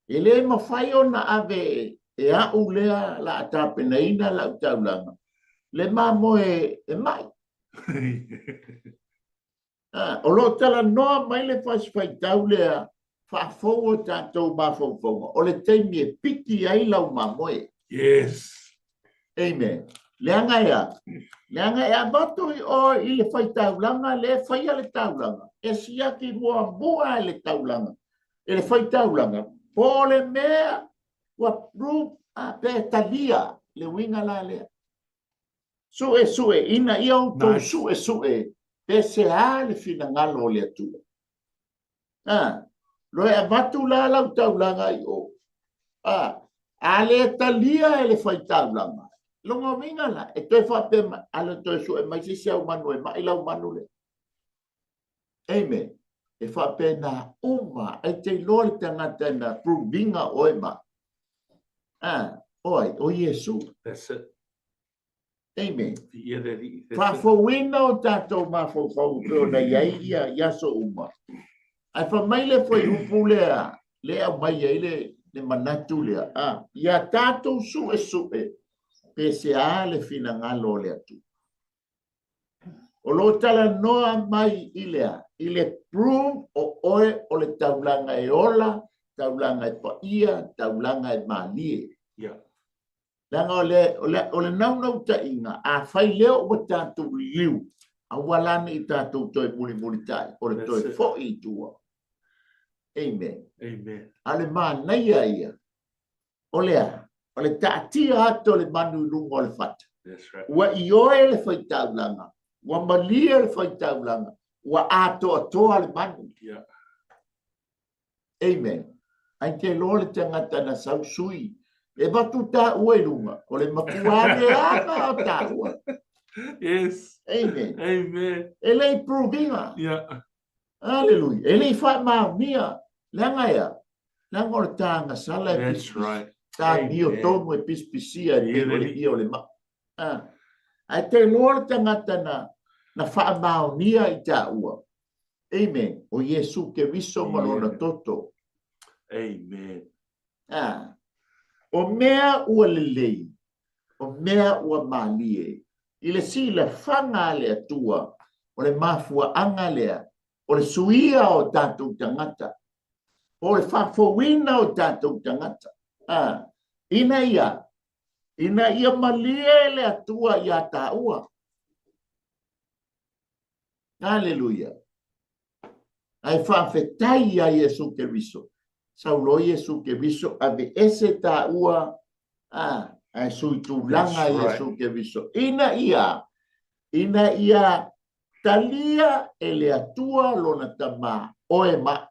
E le mawhai o na ave e a ulea la ta pena ina la utaulanga. Le mamoe e mai. O lo tala noa mai le whai taulea whafou o tātou mawhauwhaunga. O le teimi e piki ai lau mamoe. Yes. Amen. Leanga ea batoi o i le whai taulanga, le whai ale taulanga. E siaki mua le taulanga. E le whai taulanga. Po le mea, wa pru a pe talia, le winga la lea. Sue, ina ia o tō sue, pe se a le fina ngalo le atua. Loe a batu la lau taulanga i o. A le talia e le whai taulanga. Longa minga la, e toi whape ala toi su e mai si siau manu e mai lau manu le. Amen. E whape na uma, e te lori tangata na pruvinga o e ma. Oi, o Yesu. That's it. Amen. Whafowina o tātou mawhau peo na iaia yaso uma. Ai whamaile foi upu lea mai ai le manatu lea. Ia tātou su e. Pese a le fina ngalo le atu. O lo tala noa mai ilea, ile prum o oe o le taulanga e ola, taulanga e paia, taulanga e malie. Yeah. Langa o le naunau ta inga, a whai leo o tātou liu, a walane i tātou toi muli tai, o le toi fo i tua. Amen. Amen. Ale maa naia ia, o lea. O le tātia ato le manu lunga o le fata. That's right. Ua i oe le whai taulanga. Ua malia le whai taulanga. Wa ato le manu. Yeah. Amen. Ai te lo le tangata na sausui. E batu ta ua ilunga. O le makuare anga o ta ua. Yes. Amen. Amen. E lei provinga. Yeah. Hallelujah. E lei wha maumia. Langa ia. Langa o le tanga sala e That's right. Ta mio tonu e pispisia e o le ia o le ma. Ai te lo le tangata na wha maumia I ta ua. Amen. O Yesu ke viso malona toto. Amen. O mea ua lelei. O mea ua malie. I le si le whanga le atua. O le mafua anga lea. O le suia o tātou tangata. O le whawhawina o tātou tangata. Ina ia. Ina ia malie le atua ia tā ua. Hallelujah. Ai whawhetai a Yesu ke viso. Saulo Yesu ke viso ave ese tā ua. Ai sui tūlanga Yesu ke viso. Ina ia talia ele atua lona tama oe ma.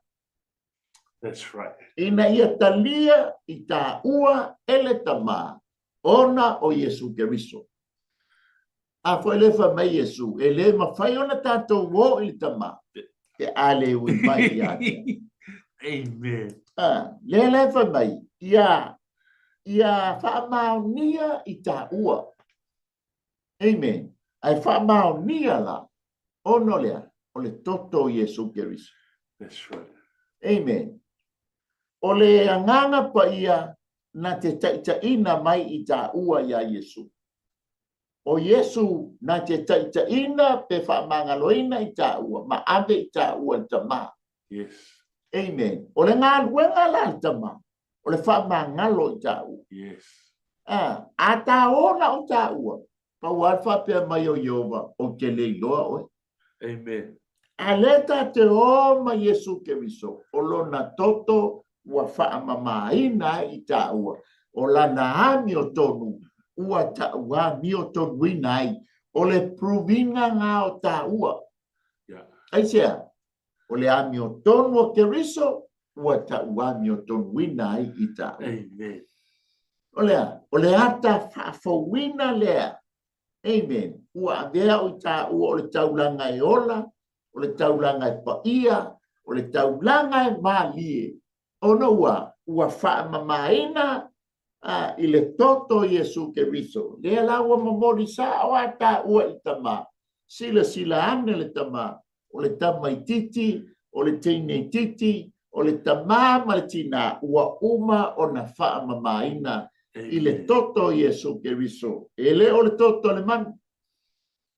That's right. Ina ia talia I tā ua ele tama. Ona o Yesu ke viso. A foi le fa mai Yesu. Ele ma fai ona tātou wo ili tama. Te ale ui mai ia. Amen. Le fa mai. Ia whaamaunia I tā ua. Amen. Ai whaamaunia la. Ono lea. O le toto Yesu Keriso. That's right. Amen. O le anganga pa ia na te taitaina mai I tā ua ia Yesu. O Yesu na te taitaina pe whaamangaloina I tā ua. Ma ave I tā ua tama. Yes. Amen. O le ngā luenga la tama. O le whaamangalo I tā ua. Yes. A tā ona o tā ua. Pa wāwha pia mai o Yehova o ke leiloa oe. Amen. A leta te oma Yesu Keriso. O lona toto ua whaamamaina I tā ua. O lana ami o tonu. Ua ta ua mi o tonu inai. O le pruvinga ngā o tā ua. Yeah. Aisea. O le ami o tonu o Keriso. Ua ta ua mi o tonu inai I tā ua. Amen. O le ata whaafawina lea. Amen. Ua avea o tā ua o le taulanga e ola. O le taulanga e paia. O le taulanga e malie. Ono ua whaamamaina I le toto Yesu Keriso. Lea la ua mamori sa o a tā ua I tama. Sila ane le tama. O le tama I titi. O le teine titi. O le tama ma le tina. Ua uma o na whaamamaina. I le toto Yesu Keriso. Ele o le toto le man.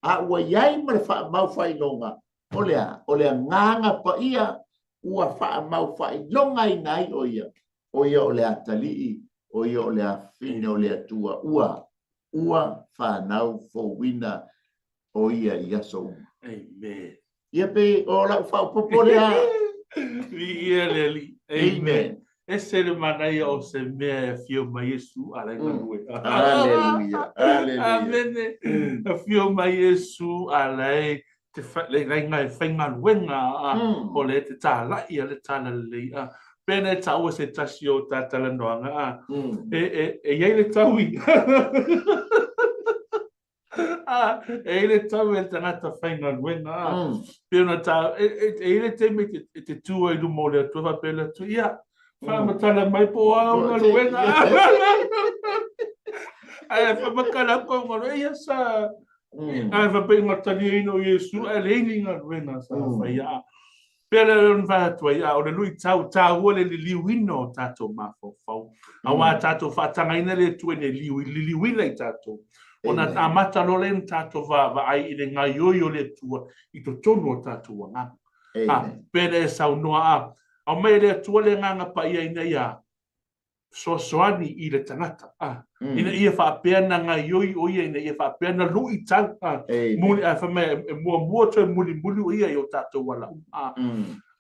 A ua iai ma le whaamau whainonga. O lea nganga pa ia. Ua whaamau whainonga I nai o ia. O ia o lea talii. O ia o lea fine o lea tua. Ua whanau fowina. O ia I aso uma. Amen. Ia pe o la whaupopo lea. Ia leli. Amen. E se le manai o se mea fio mai Yesu ala I ngalue. Hallelujah. Hallelujah. Amen. A fio mai Yesu ala te le ngai whainga luenga o le te tāla ia le tāla lei. Pena e tau se tasi o tātala noanga. E iei le taui. E le tau e tangata whainga luenga. Pena tau, e le te me te tua I lumo le atua pela tu ia. Whamatala mai po au ngā luenga. Ai whamakala ko ngā ia sa. Ai whapai ngā tani ino Yesu. Ai le ini ngā luenga sa whaia. Pela on va to ia o le lui tau le liuino tato mafofau. Awa tato fatanga ina le tu ne liuina I tato. Ona amata lo len tato va ai ile nga yoyo le tua I to tono tato nga. Pela sa noa a mai le tua le nga pa ia ina ia. Soani I le tangata. Ina ia fa pena nga yoyo o ia ina ia fa pena lui tau. Muli a fa me mo to muli ia yo tato wala.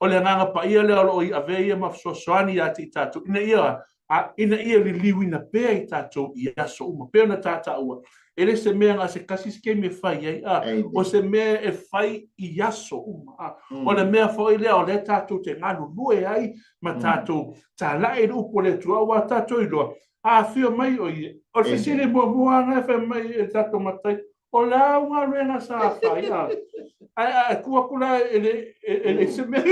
O le nganga pa ia le o I ave ia ma soani ati tato. Ina ia A ina ia li liwina pea I tātou I aso uma. Pea na tāta ua. Ele se mea ngā se kasi ske me whai ai. O se mea e whai I aso uma. O le mea whai lea o le tātou te ngānu lue ai. Ma tātou tā lae upo le tua wa tātou I loa. A whio mai o I. O le sire mua ngai whai mai e tātou matai. O la unga renga sa whai ai. Ai kua kula ele se mea.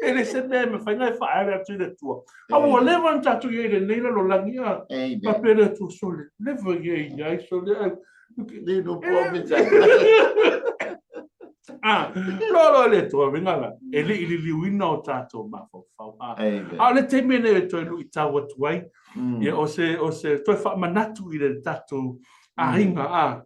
Ele se mea me whai ngai whai area tu le tua. Awa lewa n tātou I ele neila lo langia. Ma pere tu sole. Lewa I ai sole. Nino province. Lolo le tua vingala. Ele ili liwina o tātou ma whau. Le te mene e toi lui tawa tuai. O se toi wha manatu I le tātou ahinga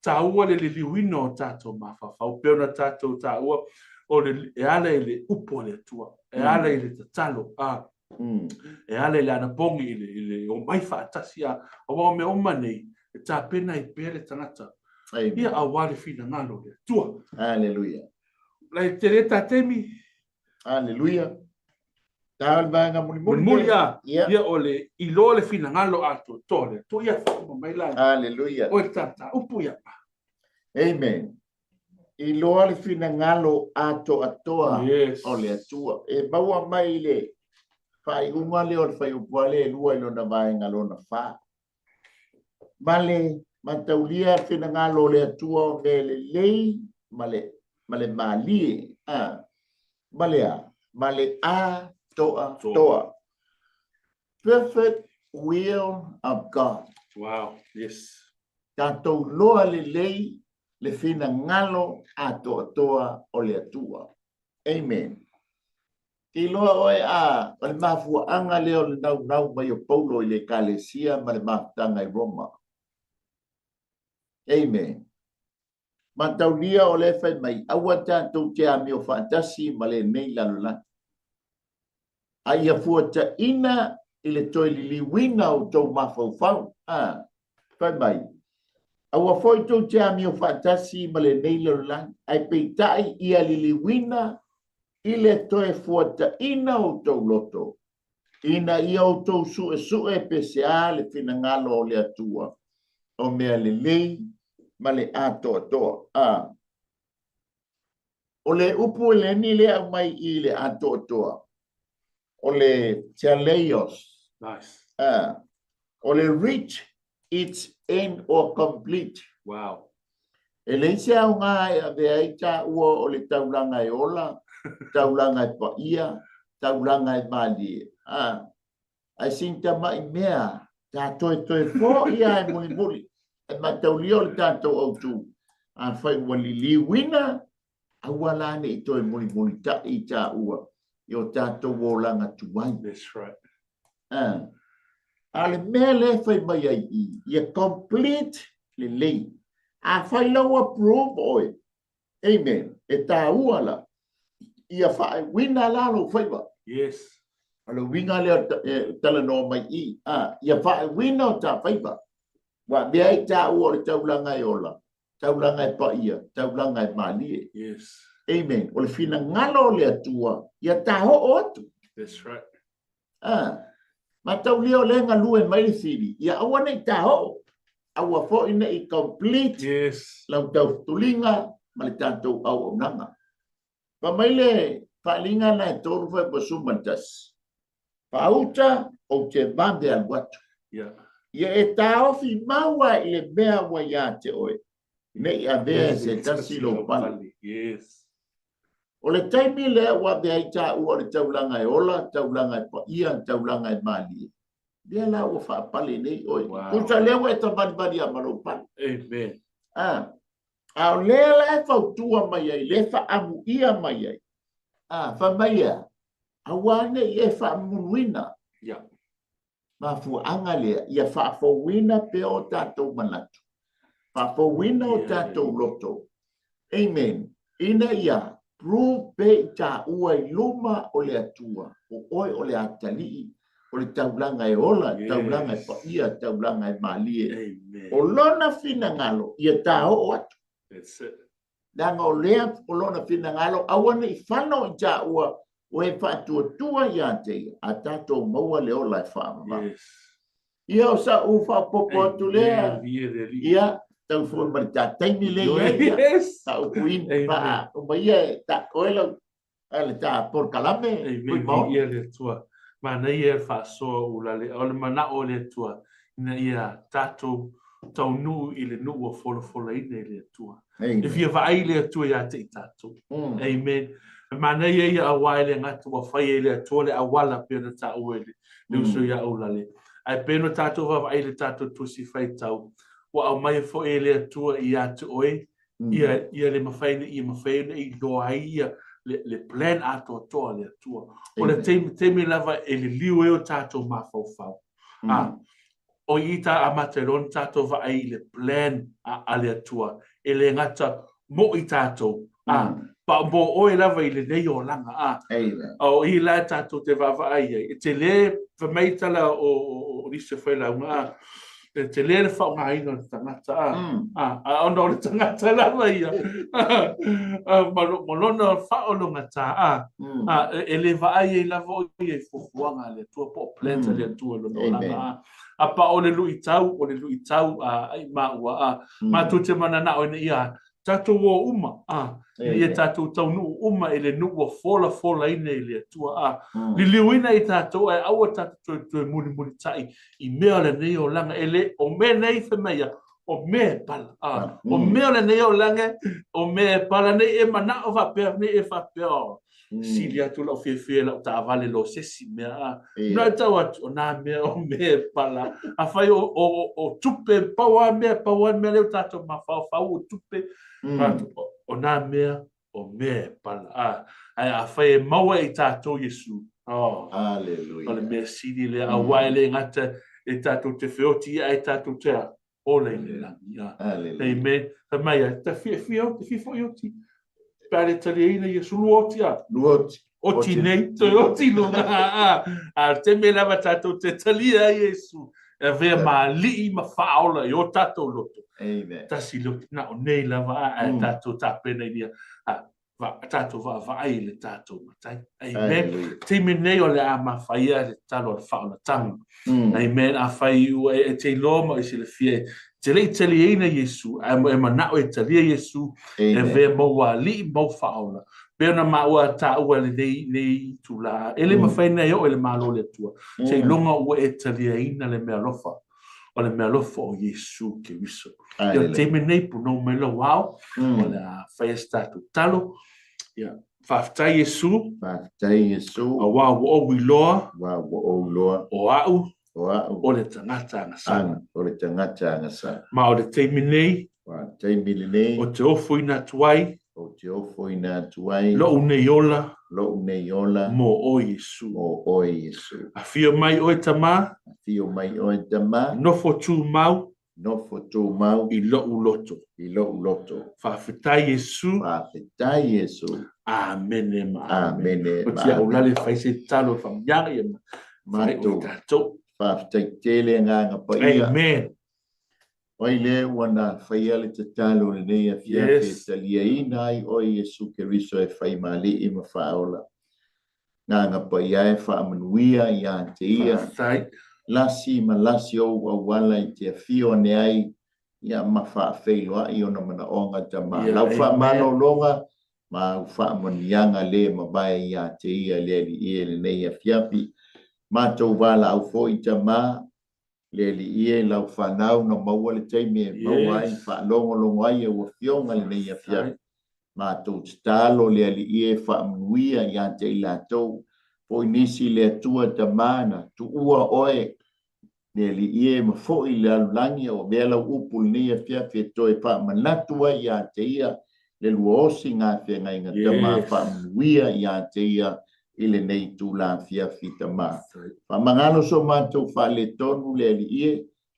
Tāua le liwina o tātou ma whau. Peo na tātou tāua. O le e ala I le upo le tua. E ala I le tatalo. E ala I le anabongi I le o mai whaatasi o wao me oma nei. E tā pena I pere tangata. Ia awale fina ngalo le tua. Hallelujah. Lai te re tā temi. Hallelujah. Tāal vanga muli ia o le ilo le fina ngalo ato tole. Tu ia whakuma mai lai. Hallelujah. O tata upu ia pa. Amen. I loa le fina ngalo ato atoa o le atua. E baua mai le whai unga le o le whai upuale e lua ilo na vai ngalo na wha. Male mataulia fina ngalo le atua o me le lei male malie. Male a toa. Perfect will of God. Wow, yes. Tātou loa le lei le fina ngalo toa o le atua. Amen. Ki loa oe o le mafua anga leo le nau mai o Paulo I le kalesia ma le mafutanga I Roma. Amen. Mataulia o le whai mai awa tātou te ami o whaatasi ma le nei lalolaki. Aia fuata ina I le toi liliwina o tau mafau. Whai mai. Awa foi tau te ami o whaatasi ma le nei lalolaki. Ai peitai ia liliwina I le toe fuata ina o tau loto. Ina ia o tau sue PCA le fina ngalo o le atua. O mea le lei ma le toa. O le upu le ni le au mai I le toa. O le teleios. Nice. O le reach its end or complete. Wow. E le ise au ngā e vea I tā ua o le tauranga e ola. Taulanga I paia, taulanga I mali. Ai sinta mai mea, tā toi fō ia e muli. E mataulio le tātou au tū. Whai wali liwina, awala ne I toi muli ta I tā ua. I o tātou wōlanga tuai. That's right. Ale mea le whai mai ai I complete le lei. A whai lau approve oi. Amen. E tā ua la. Ia whae wina lalo whaiwa. Yes. Alo winga leo tala no mai ia whae wina o tā whaiwa. Wa mea I tā ua le taulanga I ola. Taulanga I paia. Taulanga I malie. Yes. Amen. O le fina ngalo le atua. Ia tā ho o atu. That's right. Ma tau leo le ngalue mai le siri. Ia awa nei tā ho. Awa fo ina I complete. Yes. Lau tau tulinga. Ma le tātou au o nanga. Pa mai le whalinga na e tōru whai pa sumantas. Pauta o te mande al watu. Yeah. Ia e tāofi maua I le mea wa ia te oe. Nei a vea se tasilo pali. Yes. O le taimi lea wa vea I tā ua le taulanga e ola, taulanga e paia, taulanga e mali. Lea la ua wha pali nei oe. Kusa lewa e tamani a maro pali. Amen. Au lea la e whautua mai ai, le wha amu ia mai ai. Wha mai a. Awane I e wha munuina. Yeah. Ma fu anga lea, ia wha fawina pe o tātou manatu. Wha fawina o tātou loto. Amen. Ina ia, prove pe tā ua I luma o le atua. O oi o le atalii. O le taulanga e ola, taulanga e paia, taulanga e malie. Amen. O lona fina ngalo, ia tā o atu. That's it. Danga o lea o lona fina ngalo, awane I whanau I tā ua o e whātua ia te a tātou maua leo lai whaamama. Yes. Ia o sa u whapopo atu lea. Ia tau fua mari tā taimi le ia. Yes. Ta upuin pa o maia ta koelo ale ta por kalame. Ia le tua. Mana ia whaasoa ulale. O le mana o le tua. Ina ia tātou tau nu i le nu o fola ina le tua. If ia vai le tua ia te i tātou. Amen. Mana ia awai le ngatu wa whai le tua le awala pēna ta uele. Le uso ia ulale. Ai pēna tātou wa vai le tātou tusi whai tau. Wa au mai fo e le tua i atu oe. Ia le mawhaina i loa ia le plan ato toa le tua. O le teimi lava e le liu e o tātou mawhau. O i ta amateron tātou wa ai le plan a le tua. E le ngata mo i tātou. Pa mo oe lava i le nei o langa. O i la tātou te wawa ai. E te le whamaitala o risa whaila unga. Te le le whao ngā ino le tangata. Ono le tangata lava ia. Malona whao longa tā. E le waai e lava o i e fufuanga le tua po planta le tua lono langa. Apa o le lui tau ai maua. Matu te manana o ina ia. Tātou o uma. Ia tātou tau nu uma e le nu o fola ina i le tua. Li liuina i tātou e aua tātou tue muni tai i mea le nei o langa ele o mea nei whameia o mea pala. O mea le nei o langa o mea pala nei e mana o whapea nei e whapea o. Sili atu lau whiawhia lau ta avale lo sesi mea. Nā tau atu o nā mea o mea pala. A whai o tupe paua mea leo tātou ma whau o tupe. O nā mea o mea pala. Ai a whai e maua i tātou Yesu. Hallelujah. O le mea sili le awai le ngata e tātou te whioti ai tātou te a. O le langi. Amen. Ta mai a ta whioti. Pare taliina Yesu luoti a. Luoti. Oti nei, oti lunga. Te me lava tātou te talia Yesu. E vea ma lii ma whaola i o tātou loto. Amen. Tasi loto na o nei lava a tātou tāpena i nia. Tātou vai le tātou matai. Amen. Te me nei o le a ma whaia le talo le whaola tanga. Amen. A whai ua e te loma i se le fie. Te lei taliina Yesu. E manao e talia Yesu. E vea maua li mau whaola. Pena maua ta ua le nei tu la. Ele ma whai nei o ele malo le tua. Se longa ua e taliina le mea lofa. O le mea lofa o Yesu ke wiso. Ia te me nei puno me lo wao. O le a whai statu talo. Ia. Whaftai Yesu. Whaftai Yesu. A wā o wiloa. Wā o wiloa. O au. O le tangata ngasana. O le tangata ngasana. Ma o le teimi nei. Wa teimi nei. O te ofo ina tuai. O te ofo ina tuai. Lo unei ola. Lo unei ola. Mo o Yesu. Mo o Yesu. A fio mai o e tama. A fio mai o e tama. Nofo tu mau. Nofo tu mau. I lo uloto. I lo uloto. Whawhitai Yesu. Whawhitai Yesu. Amene ma. Amene ma. O tia ulale whaise talo whamyanga ia ma. Mato. Tato. Whawhitai tele nganga pa ia. Amen. Oi le wana whaiale te talo le nei a whiawhi talia ina ai o Yesu ke riso e whai mali i ma whaola. Nganga pa ia e whaamanuia i a te ia. Lasi ma lasi o wala i te whio ne ai ia ma whaafeiloa i ona mana onga tama. Lau whaamano longa ma whaamanianga le ma bai i a te ia le li i le nei a whiapi. Ma tau wala au fo i tama. Le li ie lau whanau na maua le teime maua ai whaalongo ai e ua whionga le nei a whia. Ma tau talo le li ie whaamuia i a te ila tau. Poi nisi le atua ta mana tu ua oe. Le li ie ma foi le alulangi o mea lau upu le nei a whia toi whaamanatua i a te ia. Le lua osi ngā whenga inga tama whaamuia i a te ia. Ile nei tu la fia fita ma. Fa mangalo so mātou whale tonu le ali ie,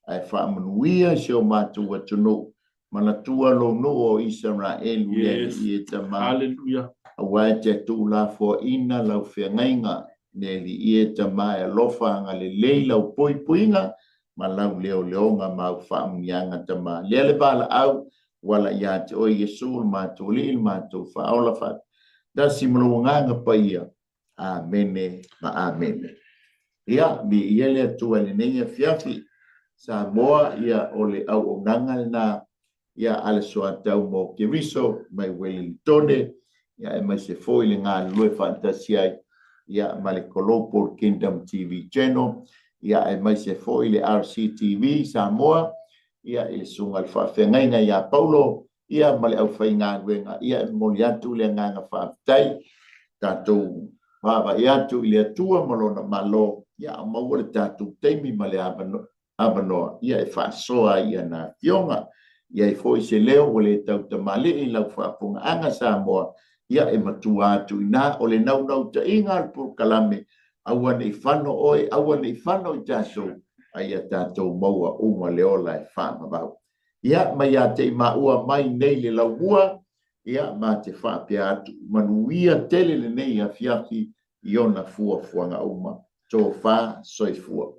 ai whaamanuia se o mātou atuno. Manatua lo no o Israel le ali ie tama. Hallelujah. Awai te tu la fo ina lau whengainga le ali ie tama e lofa anga le lei lau poi poinga, ma lau leo leonga mau whaamunianga tama. Lele bala au, wala ia te oi Yesu mātou li, mātou whaola wha. Da si mlo nganga pa ia. Amene ma amene. Ia mi ia le tua le nei fiafi Samoa ia ole au onanga na ia ale soa tau mo Keriso mai Wellingtone ia e mai se foi le ngā lue fantasia ia mai Kolopo Kingdom TV channel ia e mai se foi le RCTV Samoa ia e sunga le whawhengainga ia Paulo ia mai au whainga wenga ia e moliatu le nganga whawtai tātou Baba ia tu ile tua malona malo ia maua le tatu teimi male abano ia e whasoa ia na fionga ia e foi se leo o le tau tamale i lau whapunga anga Samoa ia e matua atu ina o le nau ta inga al pur kalame awan i whano oe awan i whano i tatou ia tatou maua uma leola e whama bau ia mai a te maua mai nei le laua ia ma te whapea atu manuia tele le nei a fiafi iona fua fuanga uma to fa soifua